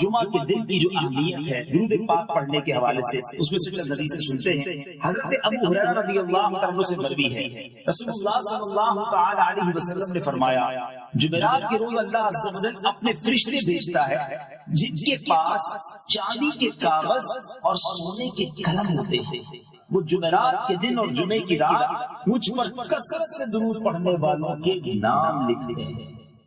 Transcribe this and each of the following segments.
جمعہ کے دن کی جو اہمیت ہے درود پاک پڑھنے کے حوالے سے، اس میں سے چند حدیثیں سنتے ہیں۔ حضرت ابو ہریرہ رضی اللہ عنہ سے مروی ہے، رسول اللہ صلی اللہ تعالی علیہ وسلم نے فرمایا جمعرات کے روز اللہ عز و جل اپنے فرشتے بھیجتا ہے جن کے پاس چاندی کے کاغذ اور سونے کے قلم ہوتے ہیں۔ وہ جمعرات کے دن اور جمعے کی رات مجھ پر کثرت سے درود پڑھنے والوں کے نام لکھتے ہیں،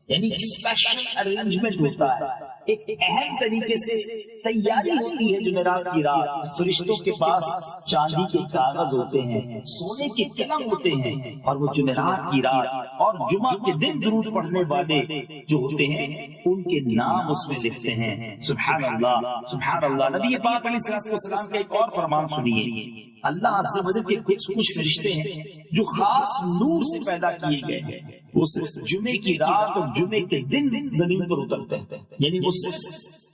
یعنی اسپیشل ارینجمنٹ ہوتا ہے، ایک اہم طریقے سے تیاری ہوتی ہے۔ جمعرات کی رات فرشتوں کے پاس چاندی کے کاغذ ہوتے ہیں، سونے کے قلم ہوتے ہیں، اور وہ جمعرات کی رات اور جمعہ کے دن درود پڑھنے والے جو ہوتے ہیں ان کے نام اس میں لکھتے ہیں۔ سبحان اللہ، سبحان اللہ۔ نبی پاک علیہ السلام کا ایک اور فرمان سنیے، اللہ عز و جل کے کچھ فرشتے ہیں جو خاص نور سے پیدا کیے گئے ہیں، وہ صرف جمعے کی رات اور جمعے کے دن زمین پر اترتے ہیں، یعنی وہ صرف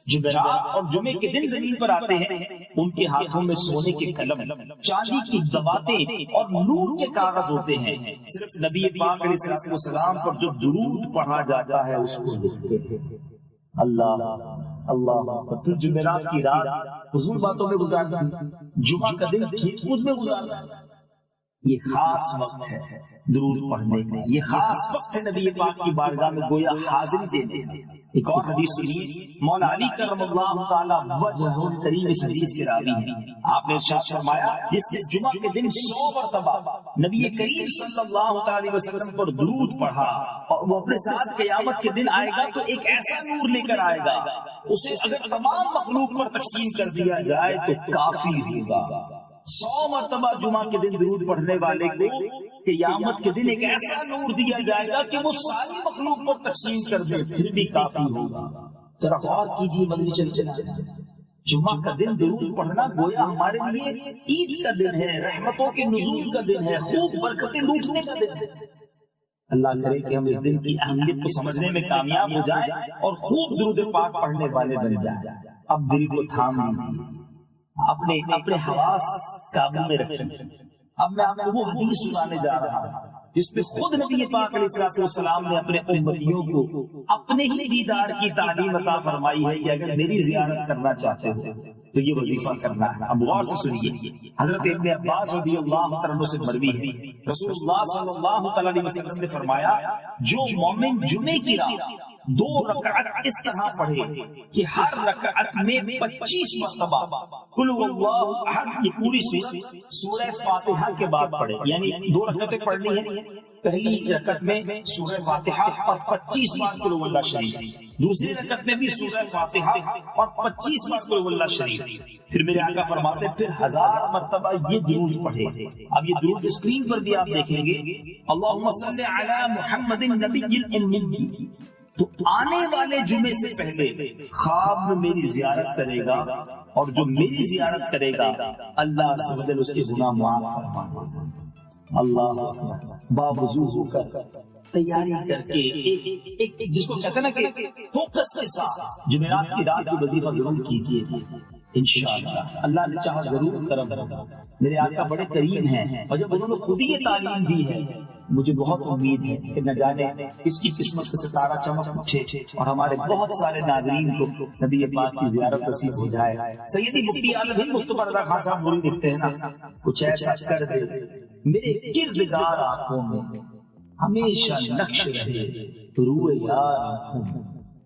جمعرات اور جمعے کے دن زمین پر آتے ہیں۔ ان کے ہاتھوں میں سونے کے قلم، چاندی کی دواتیں اور نور کے کاغذ ہوتے ہیں، صرف نبی پاک علیہ السلام پر جو درود پڑھا جاتا ہے اس کو لکھتے ہیں۔ اللہ اللہ، پھر جمعرات کی رات فضول باتوں میں گزارنا، جمعہ کا دن کھیت کود میں گزارنا، یہ خاص وقت ہے درود پڑھنے کا، یہ خاص وقت ہے نبی پاک کی بارگاہ میں گویا حاضری دینے کا۔ ایک اور حدیث سنیے، مولا علی کرم اللہ تعالی وجہہ الکریم اس حدیث کے راوی ہیں، آپ نے ارشاد فرمایا جس نے جمعہ کے دن 100 مرتبہ نبی کریم صلی اللہ علیہ وسلم پر درود پڑھا اور وہ اپنے ساتھ قیامت کے دن آئے گا تو ایک ایسا نور لے کر آئے گا، اسے اگر تمام مخلوق پر تقسیم کر دیا جائے تو کافی ہوگا۔ 100 مرتبہ جمعہ کے دن درود پڑھنے والے کو قیامت کے دن ایک ایسا نور دیا جائے گا کہ وہ ساری مخلوق پر تقسیم کر دے پھر بھی کافی ہوگا۔ ذرا غور کیجیے مدنی چلچلا، جمعہ کا دن درود پڑھنا گویا ہمارے لیے عید کا دن ہے، رحمتوں کے نزول کا دن ہے، خوب برکتیں لوٹنے کا دن ہے۔ اللہ کرے کہ ہم اس دن کی اہمیت کو سمجھنے میں کامیاب ہو جائیں اور خوب درود پاک پڑھنے والے بن جائیں۔ اب دل کو تھام لیجیے، اپنے حواس قابو میں رکھیں۔ اب میں آپ کو وہ حدیث سنانے جا رہا ہوں جس میں خود نبی پاک علیہ السلام نے اپنے امتیوں کو اپنے ہی دیدار کی تعلیم عطا فرمائی ہے کہ اگر میری زیارت کرنا چاہتے ہو تو یہ وظیفہ کرنا ہے۔ اب غور سے سنیے، حضرت ابن عباس رضی اللہ عنہ سے مروی ہے، رسول اللہ صلی اللہ علیہ وسلم نے فرمایا جو مومن جمعے کی رات 2 رکعت اس طرح پڑھے کہ ہر رکعت میں 25 مرتبہ قل هو اللہ احد کی پوری سورہ فاتحہ کے بعد پڑھے، یعنی 2 رکعتیں پڑھنی ہیں، پہلی رکعت میں سورہ فاتحہ اور 25 بار قل هو اللہ شریف، دوسری رکعت میں بھی سورہ فاتحہ اور 25 بار قل هو اللہ شریف۔ پھر میرے آقا فرماتے پھر 1000 مرتبہ یہ درود پڑھے۔ اب یہ درود اسکرین پر بھی آپ دیکھیں گے، اللہم صل علی محمد النبی الامی، تو آنے والے جمعے سے پہلے خواب میں میری زیارت کرے گا اور جو میری زیارت کرے گا اللہ عز و جل اس کے گناہ معاف فرمائے گا۔ اللہ باوضو ہو کر تیاری کر کے ایک جس کو کہتے ہیں نا کہ فوکس کے ساتھ جمعرات کی رات کی وظیفہ ضرور کیجیے، انشاءاللہ اللہ نے چاہا ضرور کرم ہوگا۔ میرے آقا بڑے کریم ہیں اور جب انہوں نے خود ہی یہ تعلیم دی ہے مجھے بہت امید ہے کہ نہ جانے اس کی قسمت سے ستارہ چمک اٹھے اور ہمارے بہت سارے ناظرین کو نبی پاک کی زیارت نصیب ہو جائے۔ سیدی مفتی عالم ہند مصطفی رضا خان صاحب وہی لکھتے ہیں نا، کچھ ایسا کر دے میرے کردگار آنکھوں میں ہمیشہ نقش رہے روئے یار آنکھوں میں،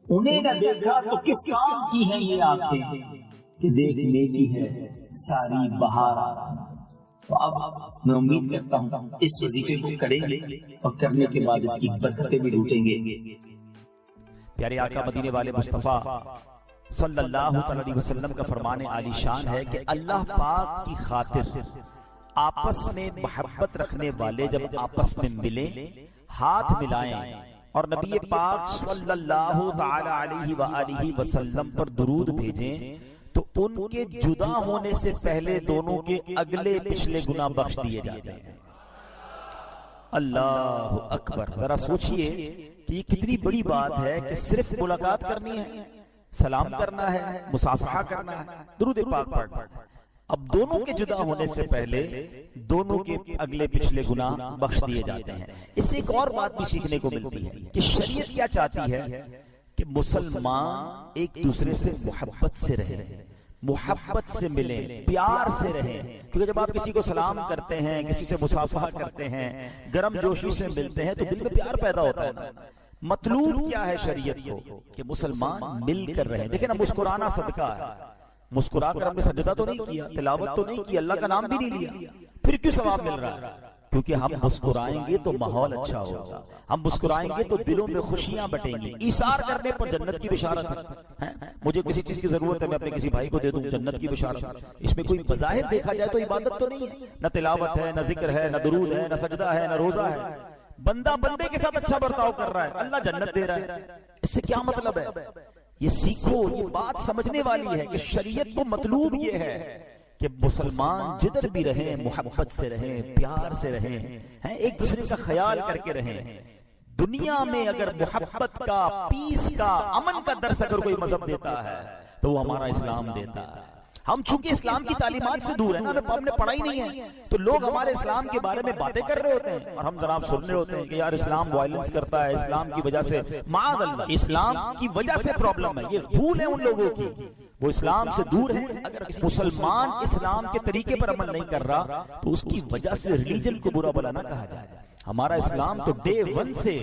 انہیں نہ دیکھا تو کس کام کی ہیں یہ آنکھیں کہ دیکھنے کی ہے ساری بہار آنکھوں۔ تو اب میں امید کرتا ہوں اس وظیفے کو کریں گے اور کرنے کے بعد اس کی برکتیں بھی لوٹیں گے۔ پیارے آقا مدینے والے مصطفیٰ صلی اللہ علیہ وسلم کا فرمان عالی شان ہے کہ اللہ پاک کی خاطر آپس میں محبت رکھنے والے جب آپس میں ملیں ہاتھ ملائیں اور نبی پاک صلی اللہ علیہ وآلہ وسلم پر درود بھیجیں تو ان کے جدا ہونے سے پہلے دونوں کے اگلے پچھلے گناہ بخش دیے جاتے ہیں۔ اللہ اکبر، ذرا سوچئے کہ یہ کتنی بڑی بات ہے کہ صرف ملاقات کرنی ہے، سلام کرنا ہے، مصافحہ کرنا ہے، درود پاک پڑھنا ہے، اب دونوں کے جدا ہونے سے پہلے دونوں کے اگلے پچھلے گناہ بخش دیے جاتے ہیں۔ اس سے ایک اور بات بھی سیکھنے کو ملتی ہے کہ شریعت کیا چاہتی ہے کہ مسلمان ایک دوسرے سے محبت سے رہیں، محبت سے ملیں، پیار سے رہیں. کیونکہ جب آپ کسی کو سلام کرتے ہیں، کسی سے مصافحہ کرتے ہیں، گرم جوشی سے ملتے ہیں تو دل میں پیار پیدا ہوتا ہے. مطلوب کیا ہے شریعت کو؟ کہ مسلمان مل کر رہیں. دیکھیں نا، مسکرانا صدقہ ہے. مسکرا کر ہم نے سجدہ تو نہیں کیا، تلاوت تو نہیں کی، اللہ کا نام بھی نہیں لیا، پھر کیوں ثواب مل رہا ہے؟ کیونکہ ہم مسکرائیں گے تو ماحول اچھا ہوگا، ہم مسکرائیں گے تو دلوں میں خوشیاں بٹیں گی. ایثار کرنے پر جنت کی بشارت ہے. مجھے کسی چیز کی ضرورت ہے، میں اپنے کسی بھائی کو دے دوں، جنت کی بشارت. اس میں کوئی بظاہر دیکھا جائے تو عبادت تو نہیں ہے، نہ تلاوت ہے، نہ ذکر ہے، نہ درود ہے، نہ سجدہ ہے، نہ روزہ ہے. بندہ بندے کے ساتھ اچھا برتاؤ کر رہا ہے، اللہ جنت دے رہا ہے. اس سے کیا مطلب ہے؟ یہ سیکھو، یہ بات سمجھنے والی ہے کہ شریعت کو مطلوب یہ ہے کہ مسلمان جدھر بھی رہیں محبت سے رہیں، پیار سے رہیں، ایک دوسرے کا خیال کر کے رہیں. دنیا میں اگر محبت کا، پیس کا، امن کا درس اگر کوئی مذہب دیتا ہے تو وہ ہمارا اسلام دیتا ہے. ہم چونکہ اسلام کی تعلیمات سے دور ہیں، ہم نے پڑھا ہی نہیں ہے، تو لوگ ہمارے اسلام کے بارے میں باتیں کر رہے ہوتے ہیں اور ہم جناب سن رہے ہوتے ہیں کہ یار اسلام وائلنس کرتا ہے، اسلام کی وجہ سے، معاذ اللہ، اسلام کی وجہ سے پرابلم ہے. یہ بھول ہے ان لوگوں کی، وہ اسلام سے دور ہے. اگر مسلمان اسلام کے طریقے پر عمل نہیں کر رہا تو اس کی وجہ سے ریلیجن کو برا بھلا نہ کہا جائے. ہمارا اسلام تو ڈے ون سے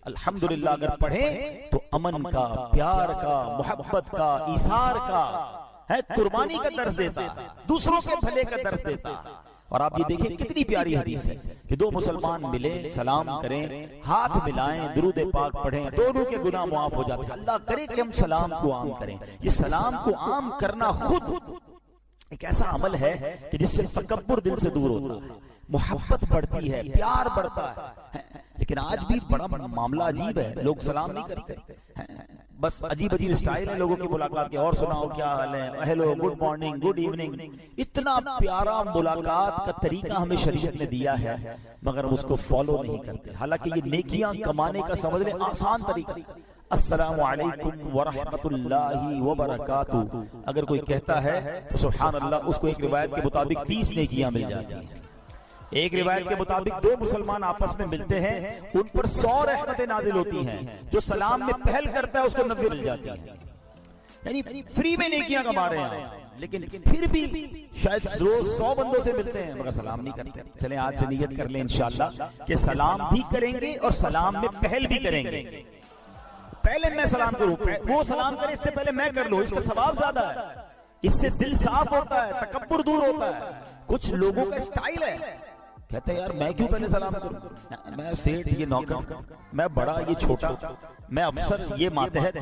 الحمدللہ اگر پڑھیں تو امن کا، پیار کا، محبت کا، ایثار کا، قربانی کا درس دیتا ہے، دوسروں کے بھلے کا درس دیتا ہے. اور آپ یہ دیکھیں کتنی پیاری حدیث ہے کہ دو مسلمان ملیں، سلام کریں، ہاتھ ملائیں، درود پاک پڑھیں، دونوں کے گناہ معاف ہو جاتے ہیں. اللہ کرے کہ ہم سلام کو عام کریں. یہ سلام کو عام کرنا خود ایک ایسا عمل ہے کہ جس سے تکبر دل سے دور ہوتا ہے، محبت بڑھتی ہے، پیار بڑھتا ہے. لیکن آج بھی بڑا معاملہ عجیب ہے، لوگ سلام نہیں کرتے، بس عجیب عجیب اسٹائل ہے لوگوں کی ملاقات کے. اور سناؤ کیا حال ہے، hello, good morning, good evening. اتنا پیارا ملاقات کا طریقہ ہمیں شریعت نے دیا ہے مگر اس کو فالو نہیں کرتے. حالانکہ یہ نیکیاں کمانے کا سمجھ لیں آسان طریقہ. السلام علیکم ورحمۃ اللہ وبرکاتہ اگر کوئی کہتا ہے تو سبحان اللہ، اس کو ایک روایت کے مطابق 30 نیکیاں مل جاتی ہیں. ایک روایت کے مطابق دو مسلمان آپس میں ملتے ہیں، ان پر 100 رحمتیں نازل ہوتی ہیں. جو سلام میں پہل کرتا ہے اس کو 90 مل جاتی ہیں. یعنی فری میں نیکیاں کما رہے ہیں، لیکن پھر بھی شاید روز 100 بندوں سے ملتے ہیں مگر سلام نہیں کرتے. چلیں آج سے نیت کر لیں انشاءاللہ کہ سلام بھی کریں گے اور سلام میں پہل بھی کریں گے. پہلے میں سلام کروں، وہ سلام کرے اس سے پہلے میں کر لوں، اس کا ثواب زیادہ ہے. اس سے دل صاف ہوتا ہے، تکبر دور ہوتا ہے. کچھ لوگوں کا اسٹائل ہے، کہتے ہیں یار میں کیوں پہلے سلام کروں، میں سیٹ، یہ نوکر، میں بڑا، یہ چھوٹا، میں افسر، یہ ماتحت.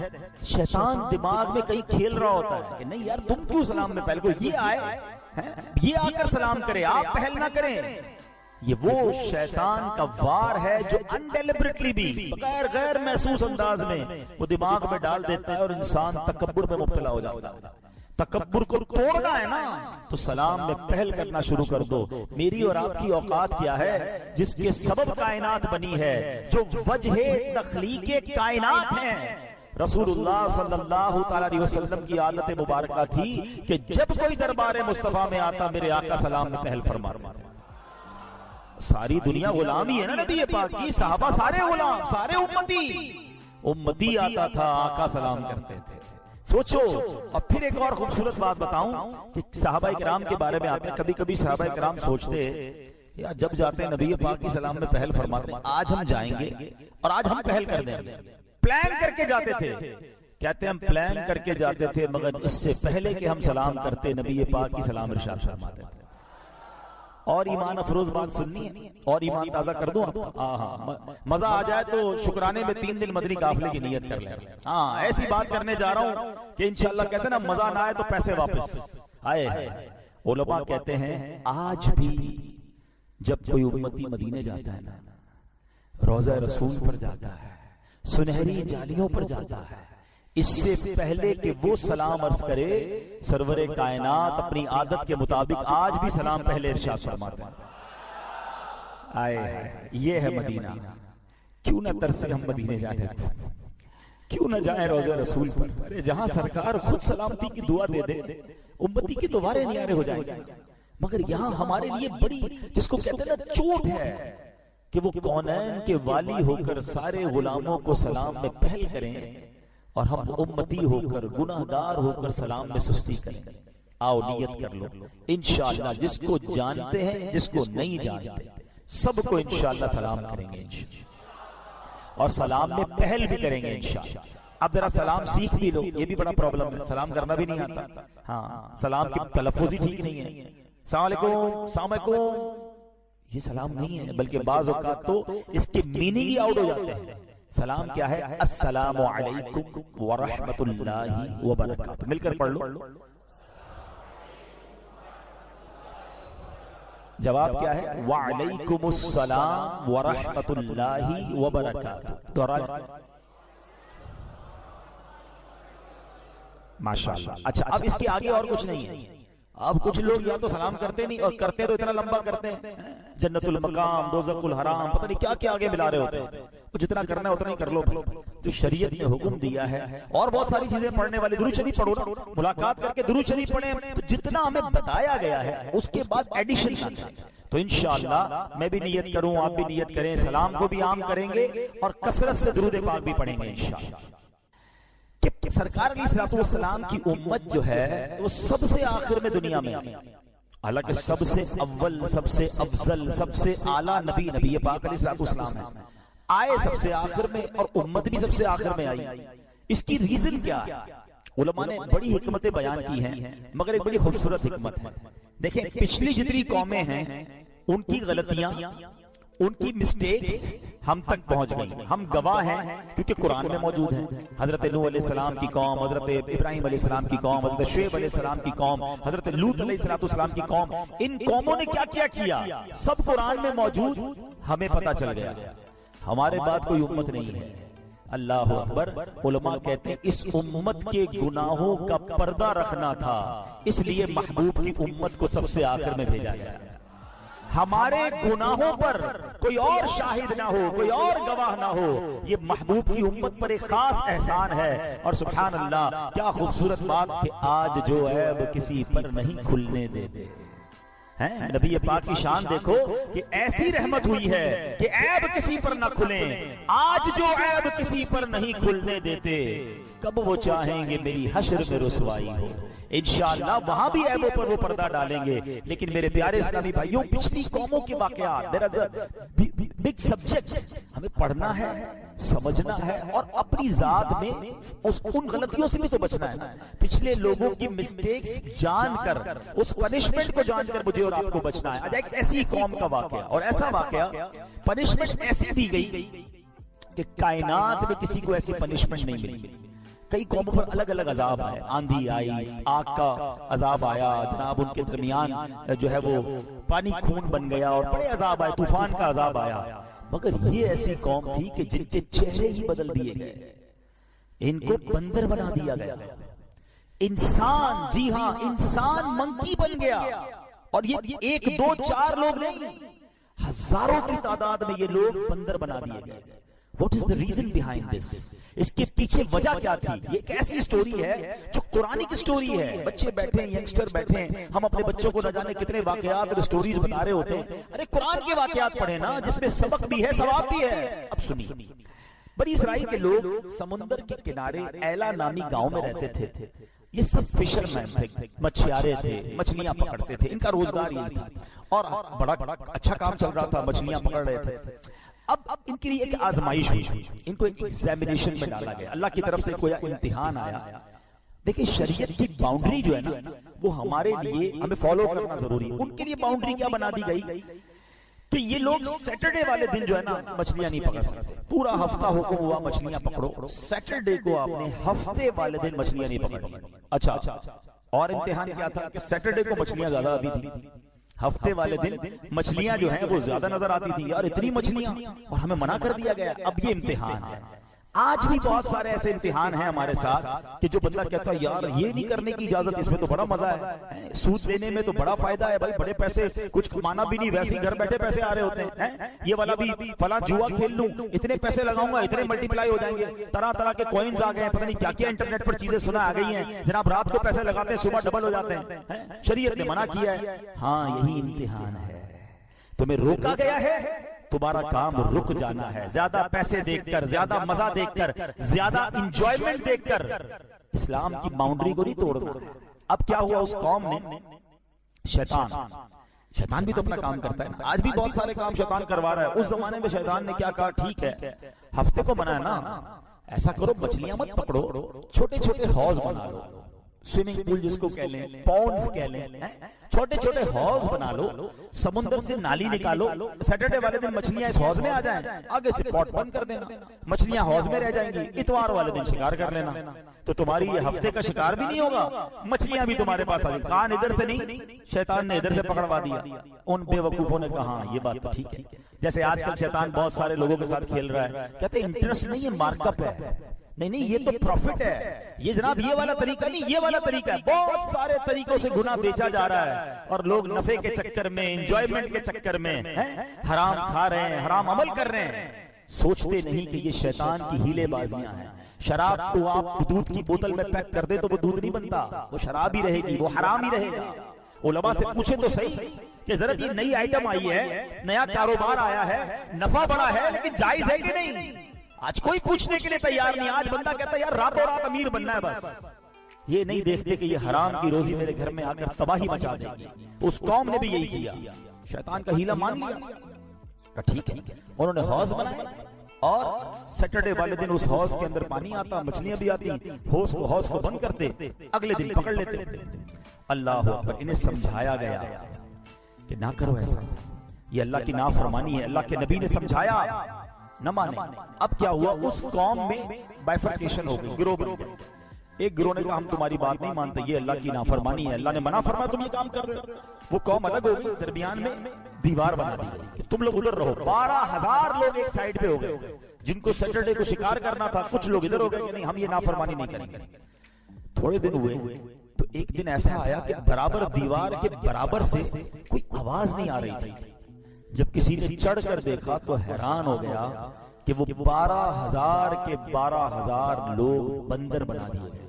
شیطان دماغ میں کہیں کھیل رہا ہوتا ہے کہ نہیں یار تم کیوں سلام میں پہل کو، یہ آئے، یہ آ کر سلام کرے، آپ پہل نہ کریں. یہ وہ شیطان کا وار ہے جو انڈیلیبریٹلی بھی بغیر غیر محسوس انداز میں وہ دماغ میں ڈال دیتا ہے اور انسان تکبر میں مبتلا ہو جاتا ہے. تکبر کو توڑنا ہے نا تو سلام میں پہل کرنا شروع کر دو. میری اور آپ کی اوقات کیا ہے؟ جس کے سبب کائنات بنی ہے، جو وجہ تخلیق کائنات ہیں. رسول اللہ صلی اللہ تعالی علیہ وسلم کی عادت مبارکہ تھی کہ جب کوئی دربار مصطفیٰ میں آتا میرے آقا سلام میں پہل فرماتا. ساری دنیا غلام ہی ہے نا نبی پاک کی، صحابہ سارے غلام، سارے امتی آتا تھا، آقا سلام کرتے تھے. سوچو. اور پھر ایک اور خوبصورت بات بتاؤں کہ صحابہ کرام کے بارے میں آتے ہیں، کبھی کبھی صحابہ کرام سوچتے یا جب جاتے ہیں نبی پاک کی سلام میں پہل فرماتے ہیں آج ہم جائیں گے اور آج ہم پہل کر دیں گے. پلان کر کے جاتے تھے، کہتے ہیں ہم پلان کر کے جاتے تھے مگر اس سے پہلے کہ ہم سلام کرتے نبی پاک کی سلام ارشاد فرماتے تھے. اور ایمان افروز بات سننی ہے اور ایمان تازہ کر دوں آپ. مزہ آ جائے تو شکرانے میں 3 دن مدنی قافلے کی نیت کر لیں. ایسی بات کرنے جا رہا ہوں کہ انشاءاللہ کہتے ہیں نا مزہ نہ آئے تو پیسے واپس آئے. علماء کہتے ہیں آج بھی جب کوئی امتی مدینے جاتا ہے نا، روضہ رسول پر جاتا ہے، سنہری جالیوں پر جاتا ہے، اس سے پہلے کہ وہ سلام عرض کرے سرور کائنات اپنی عادت کے مطابق آج بھی سلام پہلے ارشاد فرماتے ہیں. آئے یہ ہے مدینہ. کیوں نہ ترسے ہم مدینے جانے، کیوں نہ جائیں روضہ رسول پر جہاں سرکار خود سلامتی کی دعا دے دے، امتی کی تو وارے نیارے ہو جائیں گے. مگر یہاں ہمارے لیے بڑی جس کو کہتے ہیں نا چوٹ ہے کہ وہ کونین کے والی ہو کر سارے غلاموں کو سلام میں پہل کریں اور ہم امتی ہو کر گناہگار ہو کر سلام میں سستی کریں گے. آؤ نیت کر لو انشاءاللہ جس کو جانتے ہیں جس کو نہیں جانتے سب کو انشاءاللہ سلام کریں گے اور سلام میں پہل بھی کریں گے انشاءاللہ. اب ذرا سلام سیکھ بھی لو, یہ بھی بڑا پرابلم ہے, سلام کرنا بھی نہیں آتا. ہاں سلام کی تلفظ ہی ٹھیک نہیں ہے. السلام علیکم, السلام علیکم, یہ سلام نہیں ہے, بلکہ بعض اوقات تو اس کے میننگ ہی آؤٹ ہو جاتے ہیں. سلام کیا ہے؟ السلام علیکم ورحمۃ اللہ وبرکاتہ. مل کر پڑھ لو. جواب کیا ہے؟ وعلیکم السلام ورحمۃ اللہ وبرکاتہ. دوہرا. ماشاءاللہ. اچھا اب اس کے آگے اور کچھ نہیں ہے. اب کچھ لوگ یا تو سلام کرتے نہیں, اور کرتے تو اتنا لمبا کرتے ہیں, جنت المقام, دوزخ الحرام, پتہ نہیں کیا کیا آگے ملا رہے ہوتے ہیں. جتنا کرنا ہے اتنا ہی کر لو. تو شریعت نے حکم دیا ہے, اور بہت ساری چیزیں پڑھنے والی. درود شریف پڑھو نا, ملاقات کر کے درود شریف پڑھیں, تو جتنا ہمیں بتایا گیا ہے اس کے بعد ایڈیشن کرنا. تو انشاءاللہ میں بھی نیت کروں, آپ بھی نیت کریں, سلام کو بھی عام کریں گے اور کثرت سے درود پاک بھی پڑھیں گے انشاءاللہ. کہ سرکار علیہ الصلوۃ والسلام کی امت جو ہے وہ سب سے آخر میں دنیا میں آئی. حالانکہ سب سے اول, سب سے افضل, سب سے اعلیٰ نبی پاک علیہ الصلوۃ والسلام ہے. آئے سب سے آخر میں اور امت بھی سب سے آخر میں آئی. اس کی ریزن کیا ہے؟ علماء نے بڑی حکمتیں بیان کی ہیں, مگر ایک بڑی خوبصورت حکمت ہے. دیکھیں پچھلی جتنی قومیں ہیں ان کی غلطیاں, ان کی مسٹیکس ہم تک پہنچ گئی. ہم گواہ ہیں کیونکہ قرآن میں موجود ہیں. حضرت نوح علیہ السلام کی قوم, حضرت ابراہیم علیہ السلام کی قوم, حضرت شعیب علیہ السلام کی قوم, حضرت لوط علیہ السلام کی قوم, ان قوموں نے کیا کیا سب قرآن میں موجود, ہمیں پتہ چل گیا. ہمارے بعد کوئی امت نہیں ہے. اللہ اکبر. علماء کہتے ہیں اس امت کے گناہوں کا پردہ رکھنا تھا, اس لیے محبوب کی امت کو سب سے آخر میں بھیجا گیا. ہمارے گناہوں پر کوئی اور شاہد نہ ہو, کوئی اور گواہ نہ ہو, یہ محبوب کی امت پر ایک خاص احسان ہے. اور سبحان اللہ کیا خوبصورت بات کہ آج جو عیب کسی پر نہیں کھلنے دیتے ہیں. نبی پاک کی شان دیکھو کہ ایسی رحمت ہوئی ہے کہ عیب کسی پر نہ کھلیں. آج جو عیب کسی پر نہیں کھلنے دیتے, کب وہ چاہیں گے میری حشر میں رسوائی ہو. انشاءاللہ وہاں بھی عیبوں پر وہ پردہ ڈالیں گے. لیکن میرے پیارے اسلامی بھائیوں, پچھلی قوموں کے واقعات there is a big subject, ہمیں پڑھنا ہے, سمجھنا ہے, اور اپنی ذات میں ان غلطیوں سے بھی تو بچنا ہے. پچھلے لوگوں کی مسٹیکس جان کر, اس پنشمنٹ کو جان کر مجھے اور آپ کو بچنا ہے. ایک ایسی قوم کا واقعہ, اور ایسا واقعہ, پنشمنٹ ایسی دی گئی کہ کائنات میں کسی کو ایسی پنشمنٹ نہیں ملی. کئی قوموں پر الگ الگ عذاب آئے, آندھی آئی, آگ کا عذاب آیا, جناب ان کے درمیان جو ہے وہ پانی خون بن گیا, اور بڑے عذاب آئے, طوفان کا عذاب آیا. مگر یہ ایسی قوم تھی کہ جن کے چہرے ہی بدل دیے گئے, ان کو بندر بنا دیا گیا. انسان, جی ہاں انسان منکی بن گیا. اور یہ ایک دو چار لوگ نہیں, ہزاروں کی تعداد میں یہ لوگ بندر بنا دیے گئے. What is the reason behind this? اس کے پیچھے وجہ کیا تھی؟ یہ ایک ایسی سٹوری ہے جو قرآنک سٹوری ہے. بچے بیٹھے ہیں, ینگسٹر بیٹھے ہیں, ہم اپنے بچوں کو نہ جانے کتنے واقعات اور سٹوریز بتا رہے ہوتے ہیں. ارے قرآن کے واقعات پڑھیں نا, جس میں سبق بھی ہے, ثواب بھی ہے. اب سنیے, بنی اسرائیل کے لوگ سمندر کے کنارے ایلا نامی گاؤں میں رہتے تھے. یہ سب فشر مین تھے, مچھیارے تھے, مچھلیاں پکڑتے تھے, ان کا روزگار یہی تھا, اور بڑا اچھا کام چل رہا تھا, مچھلیاں پکڑ رہے تھے. اب ان کے لیے ایک آزمائش ہوئی, ان کو ایک ایگزامینیشن میں ڈالا گیا, اللہ کی طرف سے کوئی امتحان آیا. دیکھیں شریعت کی باؤنڈری جو ہے نا, وہ ہمارے لیے ہمیں فالو کرنا ضروری ہے. ان کے لیے باؤنڈری کیا بنا دی گئی کہ یہ لوگ سیٹرڈے والے دن جو ہے نا مچھلیاں نہیں پکڑ سکتے. پورا ہفتہ حکم ہوا مچھلیاں پکڑو, سیٹرڈے کو آپ نے ہفتے والے دن مچھلیاں نہیں پکڑی. اچھا, اور امتحان کیا تھا کہ سیٹرڈے کو مچھلیاں زیادہ آتی تھی, ہفتے والے دن مچھلیاں جو ہیں وہ زیادہ نظر آتی تھی. اور اتنی مچھلیاں, اور ہمیں منع کر دیا گیا. اب یہ امتحان ہے. آج بھی بہت سارے ایسے امتحان ہیں ہمارے ساتھ کہ جو بندہ کہتا ہے یار یہ نہیں کرنے کی اجازت, اس میں تو بڑا مزہ ہے, سود لینے میں تو بڑا فائدہ ہے, بھائی بڑے پیسے, کچھ کمانا بھی نہیں, ویسے ہی گھر بیٹھے پیسے آ رہے ہوتے ہیں. یہ والا بھی فلاں جوا کھیل لوں, اتنے پیسے لگاؤں گا, اتنے ملٹی پلائی ہو جائیں گے. طرح طرح کے کوئنز آ گئے ہیں, پتہ نہیں کیا کیا انٹرنیٹ پر چیزیں سنا آ گئی ہیں. جناب رات کو پیسے لگاتے ہیں, صبح ڈبل ہو جاتے ہیں. شریعت نے منع کیا ہے. ہاں یہی امتحان ہے, تمہیں روکا گیا ہے تمہارا کام رک جانا ہے. زیادہ پیسے دیکھ کر, زیادہ مزہ دیکھ کر, زیادہ انجوائمنٹ دیکھ کر اسلام کی باؤنڈری کو نہیں توڑنا. اب کیا ہوا اس قوم نے, شیطان بھی تو اپنا کام کرتا ہے نا. آج بھی بہت سارے کام شیطان کروا رہا ہے. اس زمانے میں شیطان نے کیا کہا, ٹھیک ہے ہفتے کو بنایا نا, ایسا کرو مچھلیاں مت پکڑو, چھوٹے چھوٹے حوض بنا لو, سوئمنگ پول جس کو کہہ لیں, پونڈز کہہ لیں, چھوٹے چھوٹے حوض بنا لو, سمندر سے نالی نکالو, سیٹرڈے والے دن مچھلیاں اس حوض میں آ جائیں, آگے سے پوٹ بند کر دینا, مچھلیاں حوض میں رہ جائیں گی, اتوار والے دن شکار کر لینا, تو تمہاری یہ ہفتے کا شکار بھی نہیں ہوگا, مچھلیاں بھی تمہارے پاس آ جائیں. کان ادھر سے نہیں, شیطان نے ادھر سے پکڑوا دیا. ان بے وقوفوں نے کہا یہ بات تو ٹھیک ہے. جیسے آج کل شیطان بہت سارے لوگوں کے ساتھ کھیل رہا ہے, کہتے ہیں انٹرسٹ نہیں ہے, مارک اپ ہے. نہیں یہ تو پروفٹ ہے, یہ جناب یہ والا طریقہ نہیں, یہ والا طریقہ ہے. بہت سارے طریقوں سے گناہ بیچا جا رہا ہے, اور لوگ نفع کے چکر میں, انجوائمنٹ کے چکر میں حرام کھا رہے ہیں, حرام عمل کر رہے ہیں. سوچتے نہیں کہ یہ شیطان کی ہیلے بازیاں ہیں. شراب کو آپ دودھ کی بوتل میں پیک کر دیں تو وہ دودھ نہیں بنتا, وہ شراب ہی رہے گی, وہ حرام ہی رہے گا. علماء سے پوچھیں تو صحیح کہ ضرورت یہ نئی آئٹم آئی ہے, نیا کاروبار آیا ہے, نفع بڑا ہے, لیکن جائز ہے کہ نہیں؟ آج کوئی پوچھنے کے لیے تیار نہیں. آج بندہ کہتا ہے یار راتوں رات امیر بننا ہے بس. یہ نہیں دیکھتے کہ یہ حرام کی روزی میرے گھر میں آ کر تباہی مچا جائے گی. اس قوم نے بھی یہی کیا, شیطان کا ہیلا مان لیا. ٹھیک ہے, انہوں نے حوض بنایا, اور سیٹرڈے والے دن اس حوض کے اندر پانی آتا, مچھلیاں بھی آتی, حوض کو بند کرتے, اگلے دن پکڑ لیتے. اللہ اکبر. انہیں سمجھایا گیا کہ نہ کرو ایسا, یہ اللہ کی نافرمانی ہے. اللہ کے نبی نے سمجھایا, نہ مانے. اب کیا ہوا, اس قوم میں بائفرکیشن ہو گئی, گروہ بن گئے. ایک گروہ نے کہا ہم تمہاری بات نہیں مانتے, یہ اللہ کی نافرمانی ہے, اللہ نے منع فرمایا تم یہ کام کر رہے ہو. وہ قوم الگ ہو گئی, درمیان میں دیوار بنا دی گئی کہ تم لوگ ادھر رہو. 12,000 لوگ ایک سائیڈ پہ ہو گئے, جن کو سیٹرڈے کو شکار کرنا تھا. کچھ لوگ ادھر ہو گئے کہ نہیں ہم یہ نافرمانی نہیں کریں گے. تھوڑے دن ہوئے تو ایک دن ایسا آیا کہ برابر دیوار کے برابر سے کوئی آواز نہیں آ رہی تھی. جب کسی نے چڑھ کر دیکھا تو حیران ہو گیا کہ وہ 12,000 کے 12,000 لوگ بندر بنا دیے گئے تھے.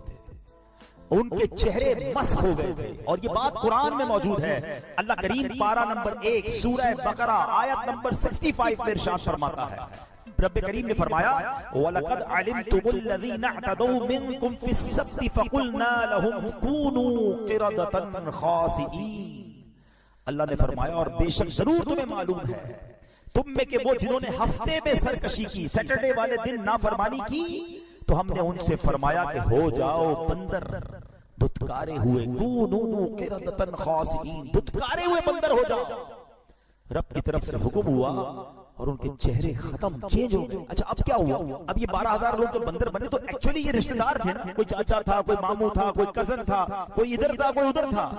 ان کے چہرے مسخ ہو گئے تھے. اور یہ بات قرآن میں موجود ہے. اللہ کریم پارہ نمبر 1 سورہ بقرہ آیت نمبر 65 میں ارشاد فرماتا ہے, رب کریم نے فرمایا وَلَقَدْ عَلِمْتُمُ الَّذِينَ اعْتَدَوْا مِنْكُمْ فِي السَّبْتِ فَقُلْنَا لَهُمْ كُونُوا قِرَدَةً خَاسِئِينَ. اللہ نے فرمایا اور بے شک ضرور تمہیں معلوم ہے تم میں کہ وہ جنہوں نے ہفتے میں سرکشی کی, سیٹرڈے والے دن نافرمانی کی, تو ہم نے ان سے فرمایا کہ ہو جاؤ بندر, دھتکارے ہوئے, کونوا قردۃ خاسئین, دھتکارے ہوئے بندر ہو جاؤ. رب کی طرف سے حکم ہوا اور ان کے چہرے ختم, چینج ہو گئے. اچھا اب کیا ہوا, اب یہ 12,000 لوگ جب بندر بنے تو ایکچولی یہ رشتہ دار تھے نا, کوئی چاچا تھا, کوئی ماموں تھا, کوئی کزن تھا, کوئی ادھر تھا, کوئی ادھر تھا.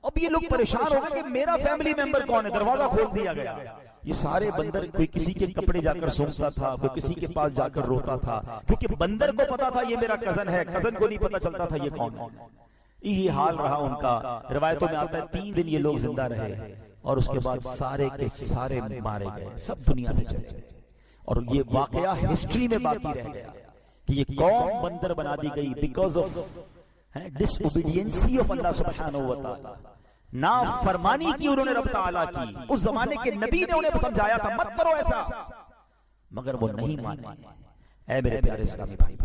اب یہ لوگ پریشان ہو گئے کہ میرا فیملی ممبر کون ہے, دروازہ کھول دیا گیا. یہ سارے بندر, کوئی کسی کے کپڑے جا کر سونگتا تھا, کوئی کسی کے پاس جا کر روتا تھا, کیونکہ بندر کو پتا تھا یہ میرا کزن ہے, کزن کو نہیں پتا چلتا تھا یہ کون ہے. یہ حال رہا ان کا. روایتوں میں آتا ہے 3 دن یہ لوگ زندہ رہے, اور اس کے بعد سارے کے سارے مارے گئے, سب دنیا سے چلے گئے. اور یہ واقعہ ہسٹری میں باقی رہ گیا کہ یہ قوم بندر بنا دی گئی بیکاز آف ڈس اوبیڈینسی آف اللہ سبحانہ و تعالی. نافرمانی کی انہوں نے رب تعالیٰ کی. اس زمانے کے نبی نے انہیں سمجھایا تھا مت کرو ایسا, مگر وہ نہیں مانے. اے میرے پیارے اسلامی بھائی,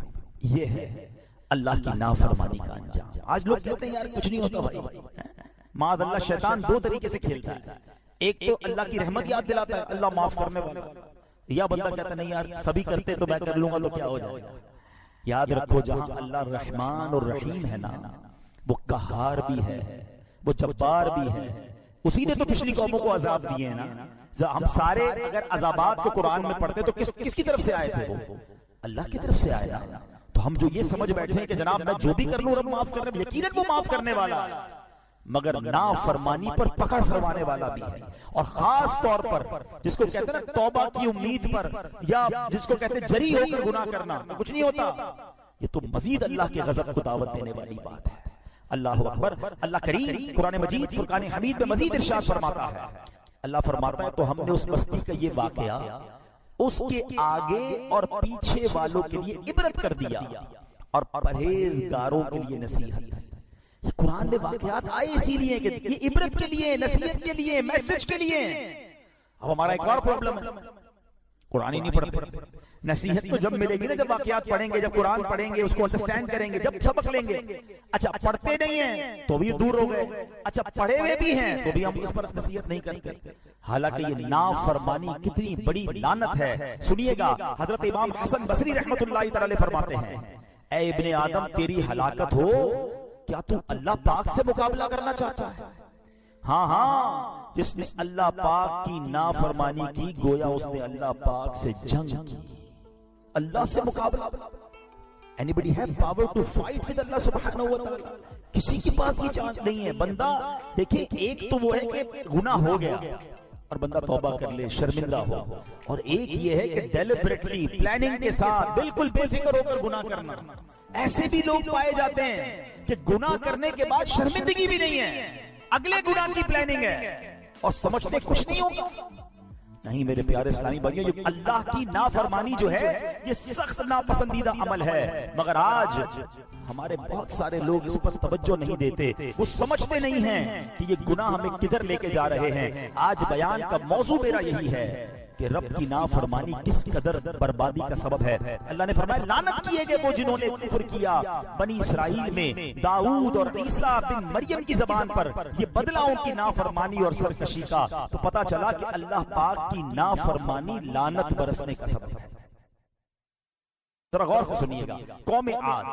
یہ ہے اللہ کی نافرمانی کا انجام. آج لوگ کہتے ہیں یار کچھ نہیں ہوتا بھائی, معاذ اللہ شیطان 2 طریقے سے کھیلتا ہے. ایک تو اللہ کی رحمت یاد دلاتا ہے, اللہ معاف کرنے والا, یا بندہ کہتا نہیں یار سبھی کرتے تو میں کر لوں گا تو کیا ہو جائے گا. یاد رکھو جہاں اللہ رحمان اور رحیم ہے نا, وہ قہار بھی ہے, وہ جبار بھی ہے. اسی نے تو پچھلی قوموں کو عذاب دیے ہیں نا. ہم سارے اگر عذابات کو قرآن میں پڑھتے تو کس کی طرف سے آئے تھے, وہ اللہ کی طرف سے آئے نا. تو ہم جو یہ سمجھ بیٹھے ہیں کہ جناب میں جو بھی کر لوں رب معاف کرنے, یقیناً وہ معاف کرنے والا ہے, مگر نافرمانی پر پکڑ فرمانے والا بھی ہے. اور خاص طور پر جس کو کہتے ہیں نا توبہ کی امید پر, یا جس کو کہتے ہیں جری ہو کر گناہ کرنا, کچھ نہیں ہوتا, یہ تو مزید اللہ کے غضب کو دعوت دینے والی بات ہے. اللہ اکبر. اللہ کریم قرآن مجید فرقان حمید میں مزید ارشاد فرماتا ہے. اللہ فرماتا ہے تو ہم نے اس بستی کا یہ واقعہ اس کے آگے اور پیچھے والوں کے لیے عبرت کر دیا, اور پرہیزگاروں کے لیے نصیحت. یہ قرآن میں واقعات آئے اسی لیے کہ یہ عبرت کے لیے, نصیحت کے لیے, میسج کے لیے. اب ہمارا ایک اور پرابلم ہے، قرآن ہی نہیں پڑھتے۔ نصیحت تو جب ملے گی نا، جب واقعات پڑھیں گے، جب قرآن پڑھیں گے، اس کو انڈرسٹینڈ کریں گے، جب سبق لیں گے۔ اچھا پڑھتے نہیں ہیں تو بھی دور ہو گئے، اچھا پڑھے ہوئے بھی ہیں تو بھی ہم اس پر نصیحت نہیں کرتے۔ حالانکہ یہ نافرمانی کتنی بڑی لعنت ہے۔ سنیے گا، حضرت امام حسن بصری رحمۃ اللہ تعالی علیہ فرماتے ہیں، اے ابن آدم تیری ہلاکت ہو، کیا تو اللہ پاک سے مقابلہ کرنا چاہتا ہے؟ ہاں ہاں، جس نے اللہ پاک کی نافرمانی کی گویا اس نے اللہ پاک سے جنگ کی، اللہ سے مقابلہ۔ Anybody have power to fight with Allah subhanahu wa ta'ala؟ کسی کے پاس یہ چانس نہیں ہے۔ بندہ دیکھیں، ایک تو وہ ہے کہ گناہ ہو گیا اور بندہ توبہ کر لے، شرمندہ ہو، اور ایک یہ ہے کہ ڈیلیبریٹلی پلاننگ کے ساتھ بالکل بے فکر ہو کر گناہ کرنا۔ ایسے بھی لوگ پائے جاتے ہیں کہ گناہ کرنے کے بعد شرمندگی بھی نہیں ہے، اگلے گناہ کی پلاننگ ہے اور سمجھتے کچھ نہیں ہوگا۔ نہیں میرے پیارے اسلامی بھائیوں، یہ اللہ کی نافرمانی جو ہے یہ سخت ناپسندیدہ عمل ہے، مگر آج ہمارے بہت سارے لوگ اس پر توجہ نہیں دیتے، وہ سمجھتے نہیں ہیں کہ یہ گناہ ہمیں کدھر لے کے جا رہے ہیں۔ آج بیان کا موضوع میرا یہی ہے کہ رب کی نافرمانی کس قدر بربادی کا سبب ہے۔ اللہ نے فرمایا لعنت کیے گئے وہ جنہوں نے کفر کیا بنی اسرائیل میں داؤد اور عیسیٰ بن مریم کی زبان پر، یہ بدلہ ان کی نافرمانی اور سرکشی کا۔ تو پتا چلا کہ اللہ پاک کی نافرمانی لعنت برسنے کا سبب ہے۔ ذرا غور سے سنیے گا، قوم عاد،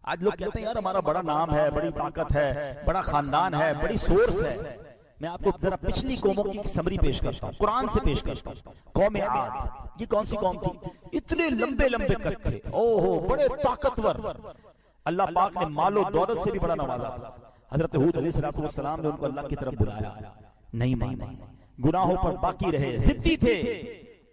آج لوگ کہتے ہیں یار ہمارا بڑا نام ہے، بڑی طاقت ہے، بڑا خاندان ہے، بڑی سورس ہے۔ میں آپ کو ذرا پچھلی قوموں کی سمری پیش کرتا ہوں، قرآن سے پیش کرتا ہوں۔ قوم عاد یہ کون سی قوم تھی؟ اتنے لمبے لمبے قد تھے، اوہو بڑے طاقتور، اللہ پاک نے مال و دولت سے بھی بڑا نوازا تھا۔ حضرت ہود علیہ السلام نے ان کو اللہ کی طرف بلایا، نہیں مانے، گناہوں پر باقی رہے، ضدی تھے۔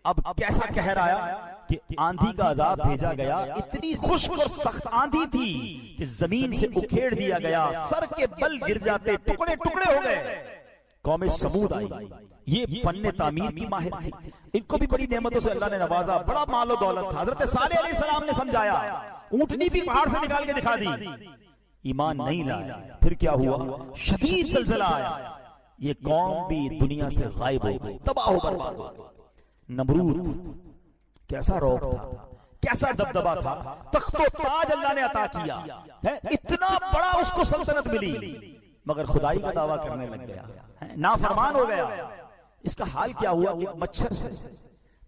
اب کیسا قہر آیا کہ آندھی کا عذاب بھیجا گیا، اتنی خشک اور سخت آندھی تھی کہ زمین سے اکھیڑ دیا گیا، سر کے بل گر جاتے، ٹکڑے ٹکڑے ہو گئے۔ قوم سمود آئی، یہ فن تعمیر کی ماہر تھی، ان کو بھی بڑی نعمتوں سے اللہ نے نوازا، بڑا مال و دولت تھا۔ حضرت صالح علیہ السلام نے سمجھایا، اونٹنی بھی پہاڑ سے نکال کے دکھا دی، ایمان نہیں لایا۔ پھر کیا ہوا؟ شدید زلزلہ آیا، یہ قوم بھی دنیا سے غائب ہو گئی، تباہ و برباد ہو گئی۔ نمرود کیسا روب تھا، کیسا دبدبا تھا، تخت و تاج اللہ نے عطا کیا ہے، اتنا بڑا اس کو سلطنت ملی، مگر خدائی کا دعویٰ کرنے لگ گیا، نافرمان ہو گیا۔ اس کا حال کیا ہوا کہ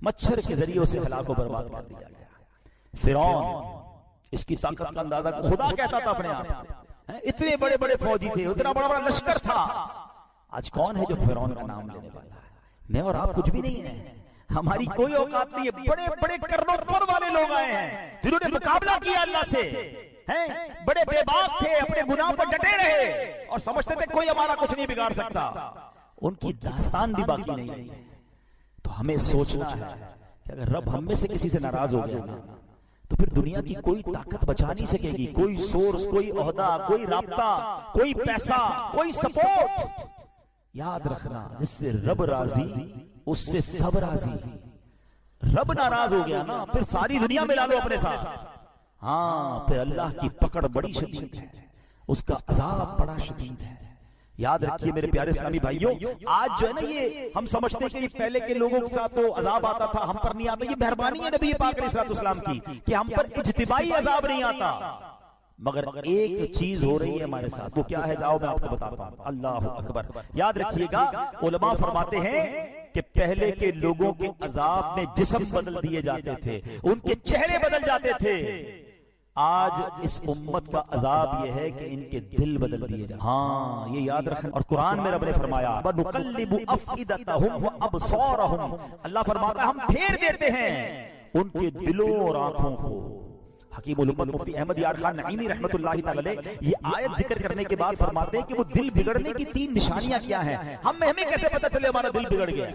مچھر کے ذریعے اسے ہلاک و برباد کر دیا گیا۔ فرعون، اس کی طاقت کا اندازہ خدا کہتا تھا اپنے آپ، اتنے بڑے بڑے فوجی تھے، اتنا بڑا بڑا لشکر تھا۔ آج کون ہے جو فرعون کا نام لینے والا ہے؟ میں اور آپ کچھ بھی نہیں ہیں، ہماری کوئی اوقات نہیں ہے۔ بڑے بڑے کرنوں پر والے لوگ آئے ہیں جنہوں نے مقابلہ کیا اللہ سے، بڑے بے باک تھے، اپنے گناہ پر ڈٹے رہے اور سمجھتے تھے کوئی ہمارا کچھ نہیں بگاڑ سکتا۔ ان کی داستان بھی باقی نہیں ہے۔ تو ہمیں سوچنا ہے کہ اگر رب ہم میں سے کسی سے ناراض ہو گیا تو پھر دنیا کی کوئی طاقت بچا نہیں سکے گی، کوئی سورس، کوئی عہدہ، کوئی رابطہ، کوئی پیسہ، کوئی سپورٹ۔ یاد رکھنا، جس سے رب راضی اس سے سب راضی۔ رب ناراض ہو گیا نا، پھر ساری دنیا ملا لو اپنے ساتھ، ہاں پھر اللہ کی پکڑ بڑی شدید ہے، اس کا عذاب بڑا شدید ہے۔ یاد رکھیے میرے پیارے اسلامی بھائیوں، آج جو ہے نا یہ ہم سمجھتے ہیں کہ یہ پہلے کے لوگوں کے ساتھ تو عذاب آتا تھا، ہم پر نہیں آتا۔ یہ مہربانی ہے نبی پاک علیہ السلام کی کہ ہم پر اجتماعی عذاب نہیں آتا، مگر ایک چیز ہو رہی ہے ہمارے ساتھ، وہ کیا ہے؟ جاؤ میں آپ کو بتاتا ہوں۔ اللہ اکبر۔ یاد رکھیے گا، علماء فرماتے ہیں کہ پہلے کے لوگوں کے عذاب میں جسم بدل دیے جاتے تھے، ان کے چہرے بدل جاتے تھے۔ آج اس امت کا عذاب یہ ہے کہ ان کے دل بدل دیے جاتے ہیں۔ ہاں یہ یاد رکھیں، اور قرآن میں رب نے فرمایا وَنُقَلِّبُ أَفْئِدَتَهُمْ وَأَبْصَارَهُم، اللہ فرماتا ہے ہم پھیر دیتے ہیں ان کے دلوں اور آنکھوں کو۔ حکیم الامت مفتی احمد یار خان نعیمی رحمت اللہ تعالی علیہ یہ آیت ذکر کرنے کے بعد فرماتے ہیں کہ وہ دل بگڑنے کی 3 نشانیاں کیا ہیں، ہمیں کیسے پتہ چلے ہمارا دل بگڑ گیا؟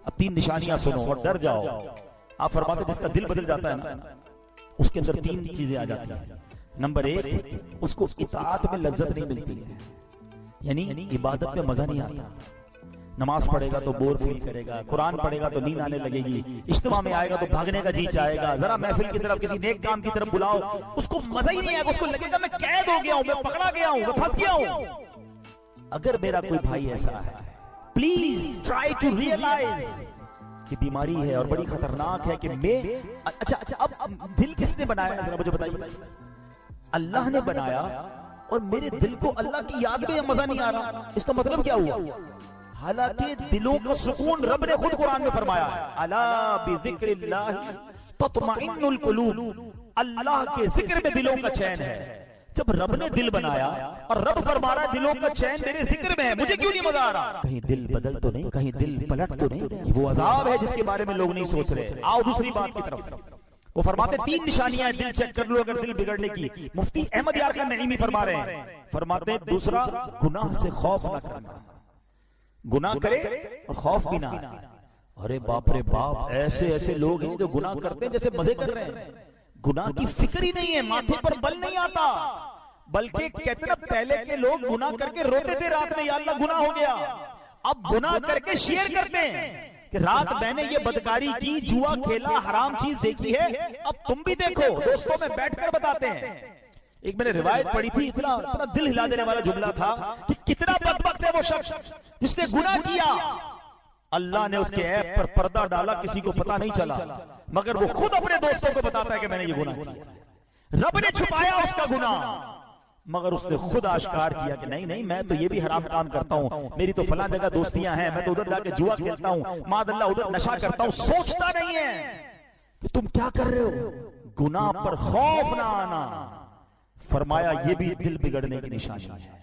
اب 3 نشانیاں سنو اور ڈر جاؤ۔ آپ فرماتے ہیں جس کا دل بدل جاتا ہے نا، اس کے اندر 3 چیزیں آ جاتی ہیں۔ نمبر 1، اس کو اطاعت میں لذت نہیں ملتی ہے، یعنی عبادت میں مزہ نہیں آتا۔ نماز پڑھے گا تو بور فیل کرے گا، قرآن پڑھے گا تو نیند آنے لگے گی، اجتماع میں آئے گا تو بھاگنے کا جی چاہے گا، ذرا محفل کی طرف کسی نیک کام کی طرف بلاؤ اس کو مزہ ہی نہیں آئے گا، اس کو لگے گا میں قید ہو گیا ہوں، میں پکڑا گیا ہوں، میں پھنس گیا ہوں۔ اگر میرا کوئی بھائی ایسا ہے پلیز ٹرائی ٹو ریئلائز کہ بیماری ہے اور بڑی خطرناک ہے کہ میں اچھا اب دل کس نے بنایا ذرا مجھے بتائیے. اللہ نے بنایا اور میرے دل کو اللہ کی یاد میں مزہ نہیں آ رہا, اس کا مطلب کیا ہوا؟ حالانکہ دلوں کا سکون رب نے خود قرآن میں فرمایا ہے, الا بذکر اللہ تطمئن القلوب, اللہ کے ذکر میں دلوں کا چین ہے. جب رب نے دل بنایا اور رب فرما رہا ہے دلوں کا چین میرے ذکر میں ہے, مجھے کیوں نہیں مزہ آ رہا؟ کہیں دل بدل تو نہیں, کہیں دل پلٹ تو نہیں؟ وہ عذاب ہے جس کے بارے میں لوگ نہیں سوچ رہے. آؤ دوسری بات کی طرف. وہ فرماتے 3 نشانیاں ہیں دل چیک کر لو اگر دل بگڑنے کی. مفتی احمد یار کا نعیمی فرما رہے ہیں, فرماتے ہیں دوسرا گناہ سے خوف نہ کرنا, گناہ کرے اور خوف بھی نہ آئے. ارے باپ رے باپ, ایسے لوگ ہیں جو گناہ کرتے ہیں جیسے مزے کر رہے ہیں, گناہ کی فکر ہی نہیں ہے, ماتھے پر بل نہیں آتا. بلکہ کہتے ہیں پہلے کے لوگ گناہ کر کے روتے تھے رات میں, یا اللہ گناہ ہو گیا. اب گناہ کر کے شیئر کرتے ہیں کہ رات میں نے یہ بدکاری کی, جوا کھیلا, حرام چیز دیکھی ہے, اب تم بھی دیکھو. دوستوں میں بیٹھ کر بتاتے ہیں. ایک میں نے روایت پڑھی تھی, اتنا دل ہلا دینے والا جملہ تھا کہ کتنا بدبخت ہے وہ شخص جس نے گناہ کیا, اللہ نے اس کے عیب پر پردہ ڈالا, کسی کو پتا نہیں چلا, مگر وہ خود اپنے دوستوں کو بتاتا ہے کہ میں نے یہ گناہ کیا. رب نے چھپایا اس کا گناہ, مگر اس نے خود آشکار کیا کہ نہیں میں تو یہ بھی حرام کام کرتا ہوں, میری تو فلاں جگہ دوستیاں ہیں, میں تو ادھر جا کے جوا کھیلتا ہوں, معاذ اللہ ادھر نشہ کرتا ہوں. سوچتا نہیں ہے کہ تم کیا کر رہے ہو. گناہ پر خوف نہ آنا, فرمایا یہ بھی دل بگڑنے کی نشانی ہے.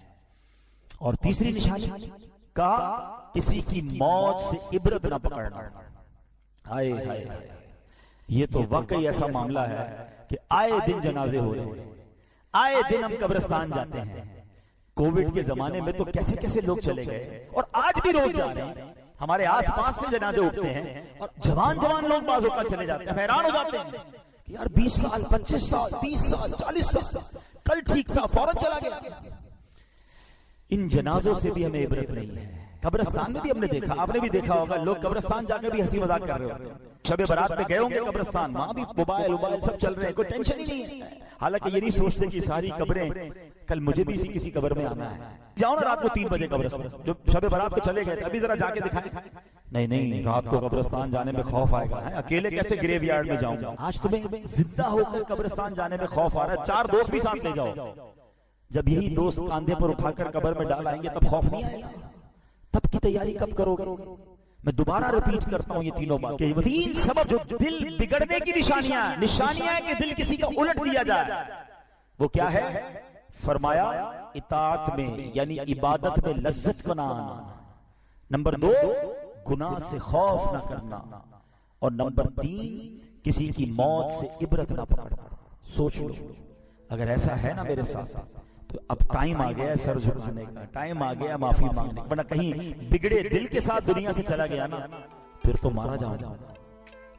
اور تیسری نشانی کہا کسی کی موت سے عبرت نہ پکڑنا. ہائے ہائے, یہ تو واقعی ایسا معاملہ ہے کہ آئے دن جنازے ہو رہے ہیں, آئے دن ہم قبرستان جاتے ہیں. کووڈ کے زمانے میں تو کیسے کیسے لوگ چلے گئے, اور آج بھی روز جا رہے ہیں. ہمارے آس پاس سے جنازے اٹھتے ہیں اور جوان لوگ بعض اوقات چلے جاتے ہیں. حیران ہو جاتے ہیں کہ یار 20 سال 25 سال 30 سال 40 سال کل ٹھیک تھا, فوراً چلا گیا. ان جنازوں سے بھی ہمیں عبرت نہیں ہے. قبرستان میں بھی ہم نے دیکھا, آپ نے بھی دیکھا ہوگا, لوگ قبرستان جا کے بھی ہنسی مذاق کر رہے ہوتے ہیں. شب برات میں گئے ہوں گے قبرستان, وہاں بھی موبائل سب چل رہے ہیں, کوئی ٹینشن ہی نہیں ہے. حالانکہ یہ نہیں سوچتے کہ ساری قبریں کل مجھے بھی کسی قبر میں آنا ہے. جاؤ نا رات کو 3 بجے قبرستان, جو شب برات کو چلے گئے ابھی ذرا جا کے دکھائیں. نہیں رات کو قبرستان جانے میں خوف آئے گا, اکیلے کیسے گریو یارڈ میں جاؤں گا. آج تمہیں زندہ ہو کر قبرستان جانے میں خوف آ رہا ہے, 4 دوست بھی ساتھ لے جاؤ. جب یہی دوست کاندھے پر اٹھا کر قبر میں ڈال آئیں گے تب خوف نہیں آئے گا. تب کی تیاری کب کرو گے؟ میں دوبارہ ریپیٹ کرتا ہوں یہ تینوں بات کہ 3 سبب جو دل بگڑنے کی نشانیاں ہیں کہ دل کسی کا الٹ دیا جائے. وہ کیا ہے؟ فرمایا اطاعت میں یعنی عبادت میں لذت نہ آنا. نمبر 2 گناہ سے خوف نہ کرنا. اور نمبر 3 کسی کی موت سے عبرت نہ پکڑنا. سوچ لو, اگر ایسا ہے نا میرے ساتھ تو اب ٹائم آ گیا سر جھکانے کا, ٹائم آ گیا معافی مانگنے کا. ورنہ کہیں بگڑے دل کے ساتھ دنیا سے چلا گیا نا پھر تو مارا جاؤں گا.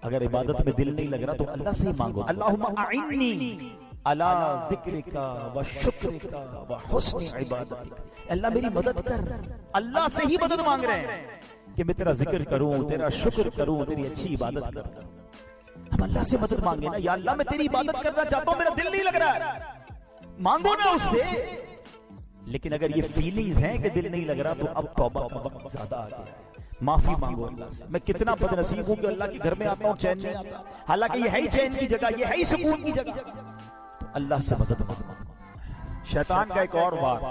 اگر عبادت میں دل نہیں لگ رہا تو اللہ سے ہی مانگو, اللہم اعنی علی ذکرک و شکرک و حسن عبادتک. اللہ میری مدد کر. اللہ سے ہی مدد مانگ رہے ہیں کہ میں تیرا ذکر کروں, تیرا شکر کروں, تیری اچھی عبادت کروں. ہم اللہ سے مدد مانگے نا, یا اللہ میں تیری عبادت کرنا چاہتا ہوں, میرا دل نہیں لگ رہا ہے, مانگو نا اس سے. لیکن اگر یہ فیلنگز ہیں کہ دل نہیں لگ رہا تو اب توبہ کا وقت زیادہ آ گیا, معافی مانگو اللہ سے. میں کتنا بد نصیب ہوں کہ اللہ کے گھر میں آتا ہوں چین نہیں آتا, حالانکہ یہ ہے ہی چین کی جگہ, یہ ہے ہی سکون کی جگہ. تو اللہ سے مدد مانگو. شیطان کا ایک اور بات,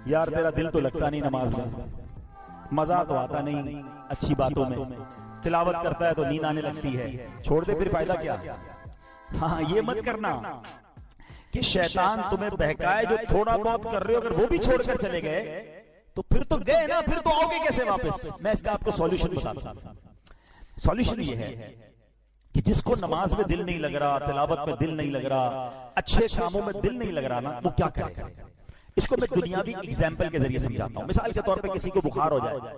یار تیرا دل تو لگتا نہیں نماز میں, مزہ تو آتا نہیں اچھی باتوں میں, تلاوت کرتا ہے تو نیند آنے لگتی ہے, چھوڑ دے پھر فائدہ کیا. ہاں یہ مت کرنا کہ شیطان تمہیں بہکائے, جو تھوڑا بہت کر رہے ہو اگر وہ بھی چھوڑ کر چلے گئے تو پھر تو گئے نا, پھر تو آؤ گے کیسے واپس. میں اس کا آپ کو سولوشن بتاتا ہوں. سولوشن یہ ہے کہ جس کو نماز میں دل نہیں لگ رہا, تلاوت میں دل نہیں لگ رہا, اچھے کاموں میں دل نہیں لگ رہا نا, وہ کیا کرے. اس کو میں دنیاوی ایگزامپل کے ذریعے سمجھاتا ہوں. مثال کے طور پہ کسی کو بخار ہو جائے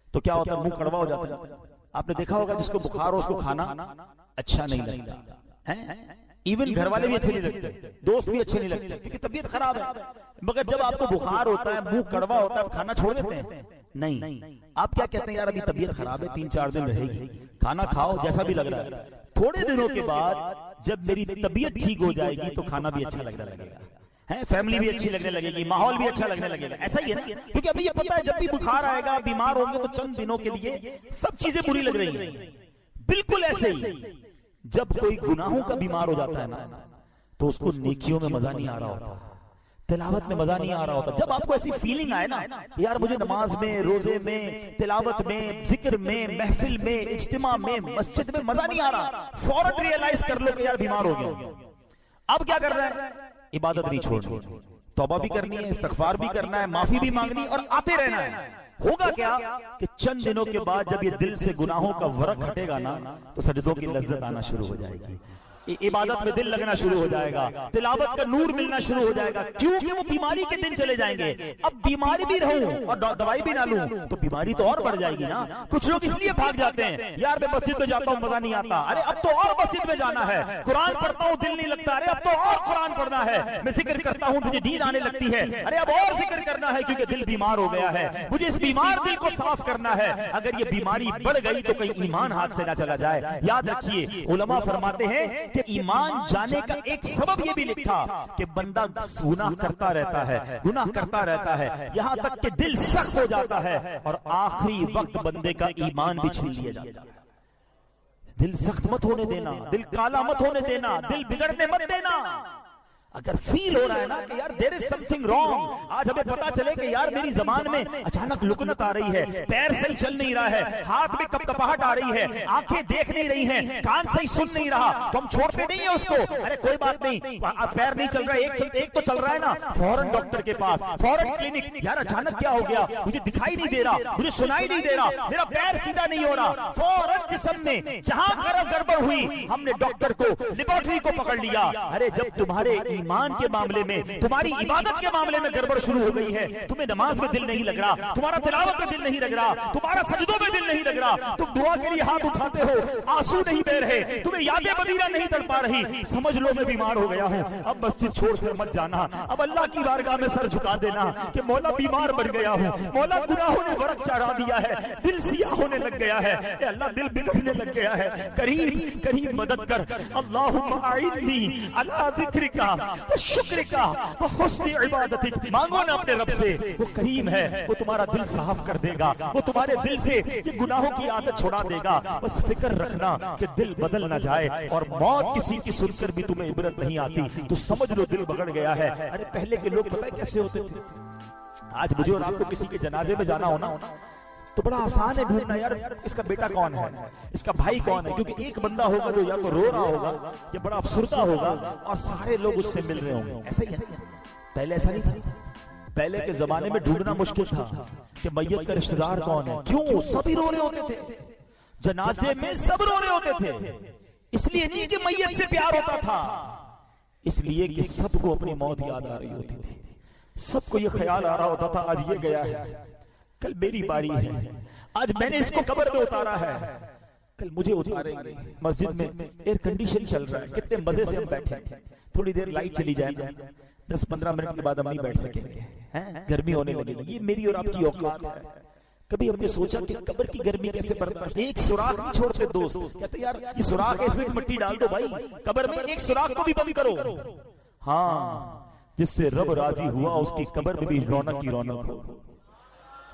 تو کیا ہوتا ہے, منہ کڑوا ہو جاتا ہے. آپ نے دیکھا ہوگا جس کو بخار ہو اس کو کھانا اچھا نہیں لگتا, ایون گھر والے بھی اچھے نہیں لگتے, دوست بھی اچھے نہیں لگتے کیونکہ طبیعت خراب ہے. مگر جب آپ کو بخار ہوتا ہے, منہ کڑوا ہوتا ہے, آپ کھانا چھوڑ دیتے ہیں؟ نہیں. آپ کیا کہتے ہیں, یار ابھی طبیعت خراب ہے, 3-4 دن رہے گی, کھانا کھاؤ جیسا بھی لگ رہا ہے. تھوڑے دنوں کے بعد جب میری طبیعت ٹھیک ہو جائے گی تو کھانا بھی اچھا لگنے لگے گا. ہے، فیملی بھی اچھی لگنے لگے گی، ماحول بھی اچھا لگنے لگے گا. ایسا ہی ہے نا، کیونکہ ابھی یہ پتا ہے جب بھی بخار آئے گا، بیمار ہوں گے تو چند دنوں کے لیے سب چیزیں بری لگ رہی ہیں. بالکل ایسے ہی جب کوئی گناہوں کا بیمار ہو جاتا ہے نا تو اس کو نیکیوں میں مزہ نہیں آ رہا ہوتا، تلاوت میں مزہ نہیں آ رہا ہوتا. جب آپ کو ایسی فیلنگ آئے نا کہ یار مجھے نماز میں، روزے میں، تلاوت میں، ذکر میں، محفل میں، اجتماع میں، مسجد میں مزہ نہیں آ رہا، فوراً ریئلائز کر لو کہ یار بیمار ہو گیا. اب کیا کرنا ہے؟ عبادت نہیں چھوڑنی، توبہ بھی کرنی ہے، استغفار بھی کرنا ہے، معافی بھی مانگنی اور آتے رہنا ہے. ہوگا کیا کہ چند دنوں کے بعد جب یہ دل سے گناہوں کا ورق ہٹے گا نا تو سجدوں کی لذت آنا شروع ہو جائے گی، عبادت میں دل لگنا شروع ہو جائے گا، تلاوت کا نور ملنا شروع ہو جائے گا. کیونکہ وہ بیماری کے دن چلے جائیں گے. اب بیماری بھی رہوں اور دوائی بھی نہ لوں تو بیماری تو اور بڑھ جائے گی نا. کچھ لوگ اس لیے بھاگ جاتے ہیں، یار میں مسجد میں جاتا ہوں مزہ نہیں آتا، ارے اب تو اور مسجد میں جانا ہے. قرآن پڑھتا ہوں دل نہیں لگتا، ارے اب تو اور قرآن پڑھنا ہے. میں ذکر کرتا ہوں مجھے نیند آنے لگتی ہے، ارے اب اور ذکر کرنا ہے کیونکہ دل بیمار ہو گیا ہے، مجھے اس بیمار دل کو صاف کرنا ہے. اگر یہ بیماری بڑھ گئی تو کہیں ایمان ہاتھ سے نہ چلا جائے. یاد رکھیے علماء فرماتے ہیں کہ ایمان جانے کا ایک سبب یہ بھی لکھا کہ بندہ گناہ کرتا رہتا ہے، گناہ کرتا رہتا ہے یہاں تک کہ دل سخت ہو جاتا ہے اور آخری وقت بندے کا ایمان بھی چھین لیا جاتا ہے. دل سخت مت ہونے دینا، دل کالا مت ہونے دینا، دل بگڑنے مت دینا. اگر فیل ہو رہا ہے نا کہ یار there is something wrong، آج ہمیں پتا چلے کہ یار میری زبان میں اچانک لکنت آ رہی ہے، پیر صحیح چل نہیں رہا ہے، ہاتھ میں کپکپاہٹ آ رہی ہے، آنکھیں دیکھ نہیں رہی ہیں، کان صحیح سن نہیں رہا، تو ہم چھوڑتے نہیں ہیں اس کو. ارے کوئی بات نہیں، پیر نہیں چل رہا ہے، ایک تو چل رہا ہے نا، فوراً ڈاکٹر کے پاس، فوراً کلینک. یار اچانک کیا ہو گیا، مجھے دکھائی نہیں دے رہا، مجھے سنائی نہیں دے رہا، میرا پیر سیدھا نہیں ہو رہا. فوراً جسم میں جہاں گڑبڑ ہوئی ہم نے ڈاکٹر کو، لیبارٹری کو پکڑ لیا. ارے جب تمہارے ایمان کے معاملے میں، تمہاری عبادت کے معاملے میں گڑبڑ شروع ہو گئی ہے، تمہیں نماز میں دل نہیں لگ رہا، تمہارا تلاوت میں دل نہیں لگ رہا، تمہارا سجدوں میں دل نہیں لگ رہا، تم دعا کے لیے ہاتھ اٹھاتے ہو، آنسو نہیں بہ رہے، تمہیں یادیں مدینہ نہیں تڑ پا رہی، سمجھ لو میں بیمار ہو گیا ہوں. اب مسجد چھوڑ کر مت جانا، اب اللہ کی بارگاہ میں سر جھکا دینا کہ مولا بیمار بن گیا ہوں، مولا گناہوں نے ورق چڑھا دیا ہے، دل سیاہ ہونے لگ گیا ہے، اے اللہ دل بگڑنے لگ گیا ہے، کریم کریم مدد کر. اللہم اعنی علی ذکرک و شکرک و حسن عبادتک. مانگو نا اپنے رب سے، وہ کریم ہے، وہ تمہارا دل صاف کر دے گا، وہ تمہارے دل سے یہ گناہوں کی عادت چھڑا دے گا. بس فکر رکھنا کہ دل بدل نہ جائے، اور موت کسی کی سن کر بھی تمہیں عبرت نہیں آتی تو سمجھ لو دل بگڑ گیا ہے. ارے پہلے کے لوگ پتہ ہے کیسے ہوتے تھے؟ آج مجھے اور آپ کو کسی کے جنازے میں جانا ہونا تو بڑا آسان ہے ڈھونڈنا، یار اس کا بیٹا کون ہے، اس کا بھائی کون ہے، کیونکہ ایک بندہ ہوگا جو یا تو رو رہا ہوگا یا بڑا افسردہ ہوگا اور سارے لوگ اس سے مل رہے ہوں گے. ایسا ہی ہے. پہلے ایسا نہیں تھا. پہلے کے زمانے میں ڈھونڈنا مشکل تھا کہ میت کا رشتہ دار کون ہے. کیوں؟ سبھی رو رہے ہوتے تھے جنازے میں، سب رو رہے ہوتے تھے. اس لیے نہیں کہ میت سے پیار ہوتا تھا، اس لیے کہ سب کو اپنی موت یاد آ رہی ہوتی تھی، سب کو یہ خیال آ رہا ہوتا تھا آج یہ گیا ہے، کل میری باری ہے، آج میں نے اس کو قبر میں اتارا ہے، کل مجھے اتاریں گے. مسجد میں ایئر کنڈیشن چل رہا ہے، کتنے مزے سے ہم بیٹھے ہیں، تھوڑی دیر لائٹ چلی جائے 10-15 منٹ کے بعد ہم نہیں بیٹھ سکیں گے، گرمی ہونے لگے گی. یہ میری اور آپ کی اوقات ہے. کبھی ہم نے سوچا کہ قبر کی گرمی کیسے برداشت؟ ایک سوراخ نہیں چھوڑتے دوست، کہتے یار یہ سوراخ ہے، اس میں مٹی ڈال دو بھائی، قبر میں ایک سوراخ کو بھی بند کرو. ہاں جس سے رب راضی ہوا اس کی قبر میں بھی رونق کی رونق ہو،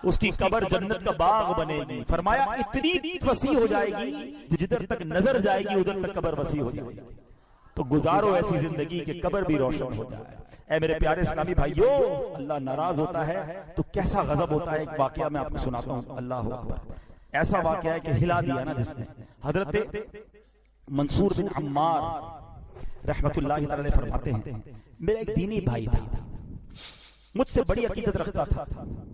اس کی قبر جنت کا باغ بنے گی. فرمایا اتنی وسیع ہو جائے گی جدھر تک نظر جائے گی ادھر تک قبر وسیع ہو جائے گی. تو گزارو ایسی زندگی کہ قبر بھی روشن ہو جائے. اے میرے پیارے اسلامی بھائیو، اللہ ناراض ہوتا ہے تو کیسا غضب ہوتا ہے. ایک واقعہ میں آپ کو سناتا ہوں. اللہ اکبر. ایسا واقعہ ہے کہ ہلا دیا نا جس نے. حضرت منصور بن عمار رحمت اللہ تعالی فرماتے ہیں میرا ایک دینی بھائی تھا، مجھ سے بڑی عقیدت رکھتا تھا،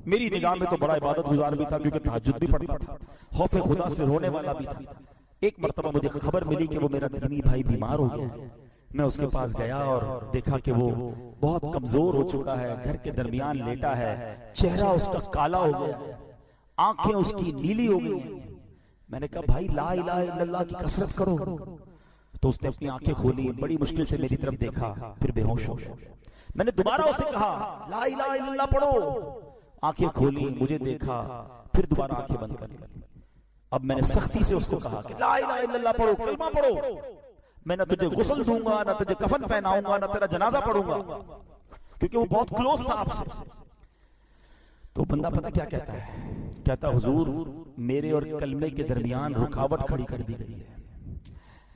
میری نگاہ میں تو بڑا عبادت گزار بھی تھا کیونکہ تہجد بھی پڑھتا تھا، خوف خدا سے رونے والا بھی تھا. ایک مرتبہ مجھے خبر ملی کہ وہ میرا دینی بھائی بیمار ہو گیا. میں اس کے پاس گیا اور دیکھا کہ وہ بہت کمزور ہو چکا ہے، گھر کے درمیان لیٹا ہے، چہرہ اس کا کالا ہو گیا، آنکھیں اس کی نیلی ہو گئی. میں نے کہا بھائی لا الہ الا اللہ کی کثرت کرو. تو اس نے اپنی آنکھیں کھولی، بڑی مشکل سے میری طرف دیکھا، پھر بے ہوش ہو گیا. میں نے دوبارہ اسے کہا لا الہ الا اللہ پڑھو. آنکھیں کھولی، مجھے دیکھا، پھر دوبارہ آنکھیں بند کر لی. اب میں نے سختی سے اس کو کہا کہ لا الہ الا اللہ پڑھو، کلمہ پڑھو. میں نہ تجھے غسل دوں گا، نہ تجھے کفن پہناؤں گا، نہ تیرا جنازہ پڑھوں گا. کیونکہ وہ بہت کلوز تھا آپ سے. تو بندہ پتہ کیا کہتا ہے؟ کہتا حضور میرے اور کلمے کے درمیان رکاوٹ کھڑی کر دی گئی ہے.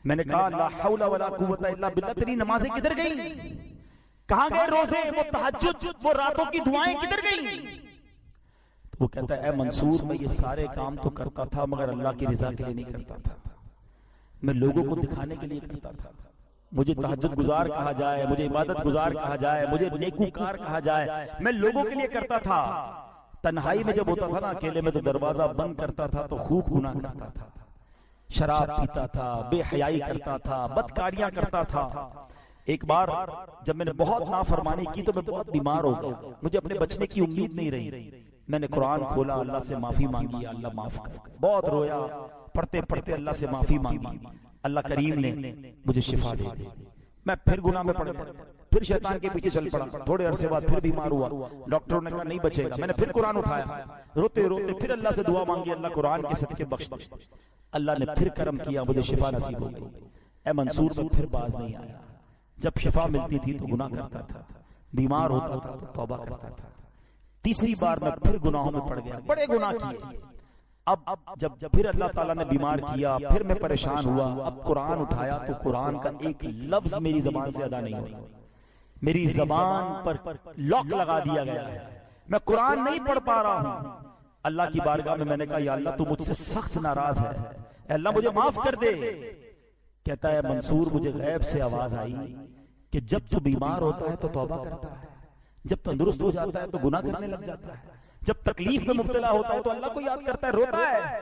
میں نے کہا لا حول ولا قوت الا باللہ، تیری نمازیں کدھر گئی؟ کہاں گئے روزے، وہ تہجد، وہ راتوں کی دعائیں کدھر گئی؟ وہ کہتا ہے اے منصور میں یہ سارے کام تو کرتا تھا مگر اللہ کی رضا کے لیے نہیں کرتا تھا، میں لوگوں کو دکھانے کے لیے کرتا تھا. مجھے تہجد گزار کہا جائے، مجھے عبادت گزار کہا جائے، مجھے نیکوکار کہا جائے، میں لوگوں کے لیے کرتا تھا. تنہائی میں جب ہوتا تھا نا اکیلے میں، تو دروازہ بند کرتا تھا تو خوب گناہ کرتا تھا، شراب پیتا تھا، بے حیائی کرتا تھا، بدکاریاں کرتا تھا. ایک بار جب میں نے بہت نافرمانی کی تو میں بہت بیمار ہو گیا، مجھے اپنے بچنے کی امید نہیں رہی. میں نے قرآن کھولا، اللہ سے معافی مانگی، اللہ معاف کر. بہت رویا، پڑھتے پڑھتے اللہ سے معافی مانگی. اللہ کریم نے مجھے شفا دے دی. میں پھر گناہ میں پڑ گیا، پھر شیطان کے پیچھے چل پڑا. تھوڑے عرصے بعد پھر بیمار ہوا، ڈاکٹروں نے کہا نہیں بچے گا. میں نے پھر قرآن اٹھایا، روتے روتے پھر اللہ سے دعا مانگی، اللہ قرآن کے صدقے بخش دے. اللہ نے پھر کرم کیا، مجھے شفا نصیب ہو گئی. اے منصور میں پھر باز نہیں آیا. جب شفا ملتی تھی تو گناہ کرتا تھا، بیمار ہوتا تھا تو توبہ کرتا تھا. تیسری بار میں پھر گناہوں میں پڑ گیا، بڑے گناہ کیے. اب جب پھر اللہ تعالیٰ نے بیمار کیا، پھر میں پریشان ہوا. اب قرآن اٹھایا تو قرآن کا ایک لفظ میری زبان سے ادا نہیں ہوا. میری زبان پر لاک لگا دیا گیا ہے، میں قرآن نہیں پڑھ پا رہا ہوں. اللہ کی بارگاہ میں نے کہا یا اللہ تو مجھ سے سخت ناراض ہے، اے اللہ مجھے معاف کر دے. کہتا ہے منصور مجھے غیب سے آواز آئی کہ جب تو بیمار ہوتا ہے تو توبہ کرتا ہے، جب تندرست ہو جاتا ہے تو گناہ کرنے لگ جاتا ہے، جب تکلیف میں مبتلا ہوتا ہے تو اللہ کو یاد کرتا ہے، روتا ہے،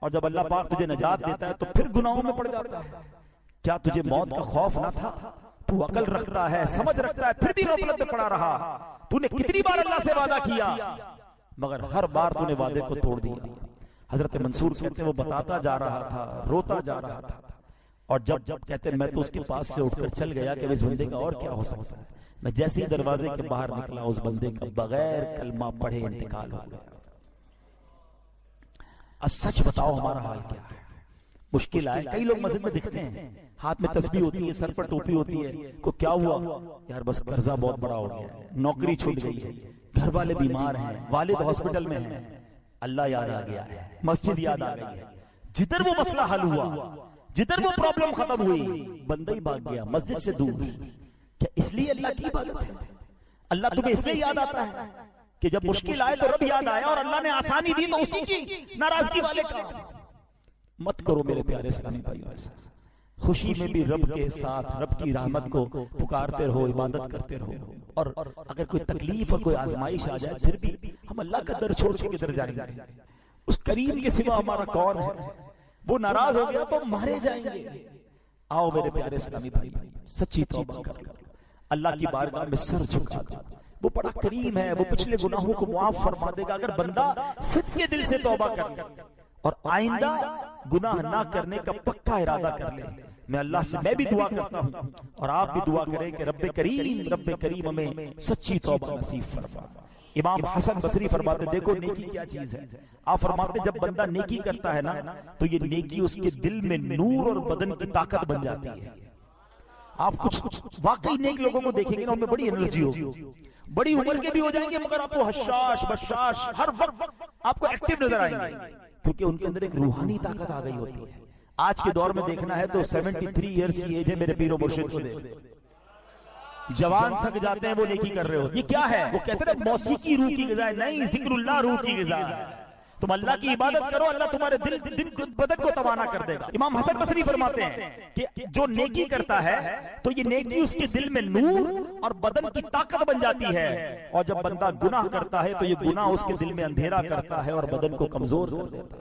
اور جب اللہ پاک تجھے نجات دیتا ہے تو پھر گناہوں میں پڑ جاتا ہے. کیا تجھے موت کا خوف نہ تھا؟ تو عقل رکھتا ہے، سمجھ رکھتا ہے، پھر بھی غفلت میں پڑا رہا. تو نے کتنی بار اللہ سے وعدہ کیا مگر ہر بار تو نے وعدے کو توڑ دیا. حضرت منصور کہتے ہیں وہ بتاتا جا رہا تھا، روتا جا رہا تھا. اور جب کہتے ہیں میں تو اس کے پاس سے اٹھ کر چل گیا کہ اس بندے کا اور کیا ہو سکتا ہے. میں جیسے ہی دروازے کے باہر نکلا اس بندے کا بغیر کلمہ پڑھے انتقال ہو گیا. سچ بتاؤ ہمارا حال کیا ہے؟ مشکل آئے. کئی لوگ مسجد میں دکھتے ہیں، ہاتھ میں تسبیح ہوتی ہے، سر پر ٹوپی ہوتی ہے، کو کیا ہوا یار بس قرضہ بہت بڑا ہو گیا ہے، نوکری چھوٹ گئی ہے، گھر والے بیمار ہیں، والد ہاسپٹل میں ہیں. اللہ یاد آ گیا ہے، مسجد یاد آ گئی ہے. جدھر وہ مسئلہ حل ہوا، جدھر وہ پرابلم ختم ہوئی، بندہ ہی بھاگ گیا مسجد سے دور. کیا اس لیے اللہ کی عبادت ہے؟ اللہ تمہیں اس لیے یاد آتا ہے کہ جب مشکل آئے تو رب یاد آیا، اور اللہ نے آسانی دی تو اسی کی ناراضگی والے کا مت کرو. میرے پیارے اسلامی بھائیو، خوشی میں بھی رب کے ساتھ رب کی رحمت کو پکارتے رہو، عبادت کرتے رہو. اور اگر کوئی تکلیف اور کوئی آزمائش آ جائے پھر بھی ہم اللہ کا در چھوڑ کے در جائیں گے. اس کریم کے سوا ہمارا کون ہے؟ وہ ناراض ہو گیا تو مارے جائیں گے. آؤ میرے پیارے اسلامی بھائی، سچی توبہ کر اللہ کی بارگاہ میں سر جھکا دو. وہ بڑا کریم ہے، وہ پچھلے گناہوں کو معاف فرما دے گا اگر بندہ سچے دل سے توبہ کر اور آئندہ گناہ نہ کرنے کا پکا ارادہ کر لے. میں اللہ سے میں بھی دعا کرتا ہوں اور آپ بھی دعا کریں کہ رب کریم ہمیں سچی توبہ نصیب فرما. امام حسن بصری فرماتے دیکھو نیکی کیا چیز ہے. آپ فرماتے جب بندہ نیکی کرتا ہے نا تو یہ نیکی اس کے دل میں نور اور بدن کی طاقت بن جاتی ہے. آپ کچھ واقعی نیک لوگوں کو دیکھیں گے نا، ان میں بڑی انرجی ہوگی، بڑی عمر کے بھی ہو جائیں گے مگر آپ کو حشاش بشاش ہر وقت آپ کو ایکٹیو نظر آئیں گے، کیونکہ ان کے اندر ایک روحانی طاقت آ گئی ہوتی ہے. آج کے دور میں دیکھنا ہے تو 73 ایئرز کی ایج ہے، میرے پیر و مرشد کو دیکھ جوان تھک جاتے ہیں وہ نیکی کر رہے ہو. یہ کیا ہے؟ وہ کہتے ہیں موسیقی روح کی غذا ہے. نہیں، ذکر اللہ روح کی غذا ہے. تم اللہ کی عبادت کرو، اللہ تمہارے دل بدن کو توانا کر دے گا. امام حسن بصری فرماتے ہیں کہ جو نیکی کرتا ہے تو یہ نیکی اس کے دل میں نور اور بدن کی طاقت بن جاتی ہے، اور جب بندہ گناہ کرتا ہے تو یہ گناہ اس کے دل میں اندھیرا کرتا ہے اور بدن کو کمزور کر دیتا ہے.